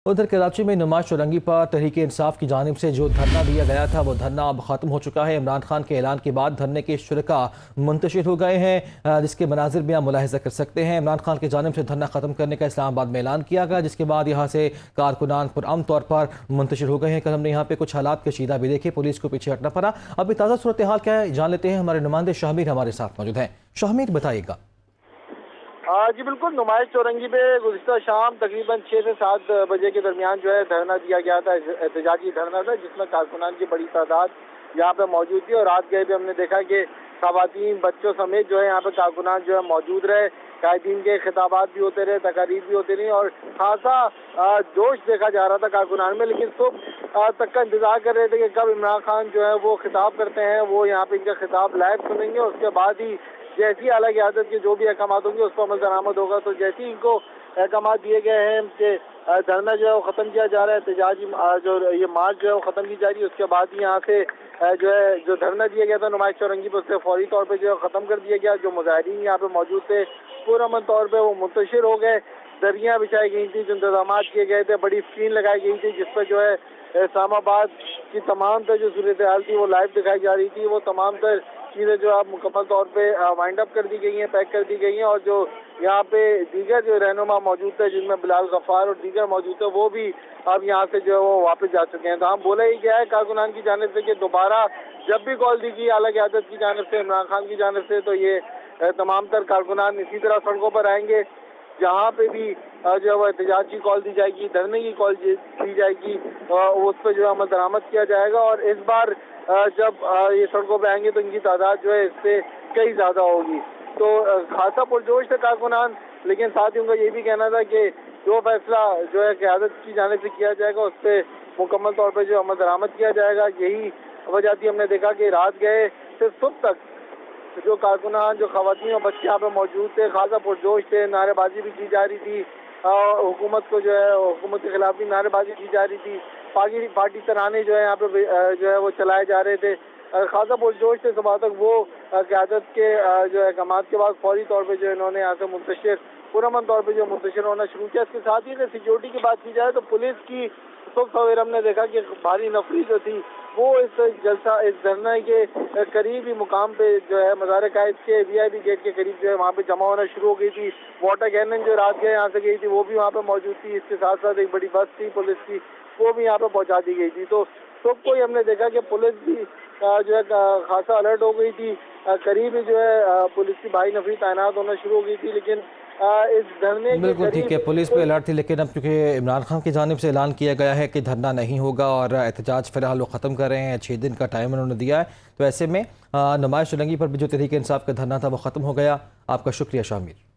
उधर कराची में नुमाइश चौरंगी पर तहरीक इंसाफ की जानिब से जो धरना दिया गया था वो धरना अब ख़त्म हो चुका है। इमरान खान के ऐलान के बाद धरने के शुरका मुंतशिर हो गए हैं, जिसके मनाजिर में आप मुलाहिजा कर सकते हैं। इमरान खान की जानिब से धरना ख़त्म करने का इस्लामाबाद में ऐलान किया गया, जिसके बाद यहाँ से कारकुनान पुरअमन तौर पर मुंतशिर हो गए हैं। कल हमने यहाँ पे कुछ हालात कशीदा भी देखे, पुलिस को पीछे हटना पड़ा। अभी ताज़ा सूरत हाल क्या है जान लेते हैं। हमारे नुमाइंदे शाहमीर हमारे साथ मौजूद हैं। शाहमीर, बताइएगा। जी बिल्कुल, नुमाइश चौरंगी में गुज़िश्ता शाम तकरीबन 6 से 7 बजे के दरमियान जो है धरना दिया गया था। एहतजाजी धरना था जिसमें कारकुनान की बड़ी तादाद यहाँ पे मौजूद थी और रात गए भी हमने देखा कि खवातीन बच्चों समेत जो है यहाँ पे कारकुनान जो है मौजूद रहे। कायदीन के खिताबात भी होते रहे, तकारीर भी होती रही और खासा जोश देखा जा रहा था कारकुनान में। लेकिन सुबह तक का इंतजार कर रहे थे कि कब इमरान खान जो है वो खिताब करते हैं, वो यहाँ पे इनका खिताब लाइव सुनेंगे और उसके बाद ही जैसी आला क़यादत के जो भी अहकाम होंगे उस पर अमल दरामद होगा। तो जैसे ही इनको अहकाम दिए गए हैं कि धरना जो है वो ख़त्म किया जा रहा है, एहतजाजी जो ये मार्च जो है वो ख़त्म की जा रही है, उसके बाद ही यहाँ से जो है जो धरना दिया गया था नुमाइश चौरंगी पर उससे फौरी तौर पर जो है ख़त्म कर दिया गया। जो मुजाहिरीन यहाँ पे मौजूद थे पुरअमन तौर पर वो मुंतशिर हो गए। दरियाँ बिछाई गई थी, जो इंतजाम किए गए थे, बड़ी स्क्रीन लगाई गई थी जिस पर जो है इस्लामाबाद की तमाम तर जो सूरत हाल थी वो लाइव दिखाई जा रही थी। वो तमाम तर चीज़ें जो अब मुकम्मल तौर पे वाइंड अप कर दी गई हैं, पैक कर दी गई हैं और जो यहाँ पे दीगर जो रहनुमा मौजूद थे जिनमें बिलाल गफ्फार और दीगर मौजूद थे वो भी अब यहाँ से जो है वो वापस जा चुके हैं। तो हम बोला ही गया है कारकुनान की जानिब से कि दोबारा जब भी कॉल दी गई आला क़यादत की जानिब से, इमरान खान की जानिब से, तो ये तमाम तर कारकुनान इसी तरह सड़कों पर आएंगे। जहाँ पे भी जो है वो एहतजाज की कॉल दी जाएगी, धरने की कॉल दी जाएगी, उस पर जो है अमल दरामद किया जाएगा। और इस बार जब ये सड़कों पे आएंगे तो इनकी तादाद जो है इससे कई ज़्यादा होगी। तो खासा पुरजोश था कारकुनान, लेकिन साथ ही उनका ये भी कहना था कि जो फैसला जो है क़यादत की जाने से किया जाएगा उस पर मुकम्मल तौर पर जो अमल दरामद किया जाएगा। यही वजह थी, हमने देखा कि रात गए से सुबह तक जो कारकुनान, जो खवातीन और बच्चे यहाँ पे मौजूद थे, खासा पुरजोश थे। नारेबाजी भी की जा रही थी, हुकूमत को जो है हुकूमत के खिलाफ भी नारेबाजी की जा रही थी। पार्टी तराने जो है यहाँ पे जो है वो चलाए जा रहे थे। खासा पुरजोश थे सुबह तक। वो क़यादत के जो अहकाम के बाद फौरी तौर पर जो इन्होंने यहाँ से मुंतशिर पुरअमन तौर पर जो मुंतशिर होना शुरू किया। इसके साथ ही अगर सिक्योरिटी की बात की जाए तो पुलिस की सुबह सवेर हमने देखा कि भारी नफरी जो थी वो इस जलसा इस धरना के करीब ही मुकाम पे जो है मज़ार कायद के VIP गेट के करीब जो है वहाँ पे जमा होना शुरू हो गई थी। वाटर कैनन जो रात गए यहाँ से गई थी वो भी वहाँ पे मौजूद थी। इसके साथ साथ एक बड़ी बस थी पुलिस की, वो भी यहाँ पे पहुँचा दी गई थी। तो सबको ही हमने देखा कि पुलिस भी जो है खासा अलर्ट हो गई थी। करीब ही जो है पुलिस की भारी नफरी तैनात होना शुरू हो गई थी। लेकिन इस धरने बिल्कुल ठीक है, पुलिस पे अलर्ट थी, लेकिन अब क्योंकि इमरान खान की जानिब से ऐलान किया गया है कि धरना नहीं होगा और एहतजाज फ़िलहाल वो ख़त्म कर रहे हैं, 6 दिन का टाइम उन्होंने दिया है, तो ऐसे में नुमाइश चौरंगी पर भी जो तहरीक इंसाफ का धरना था वो ख़त्म हो गया। आपका शुक्रिया शामिर।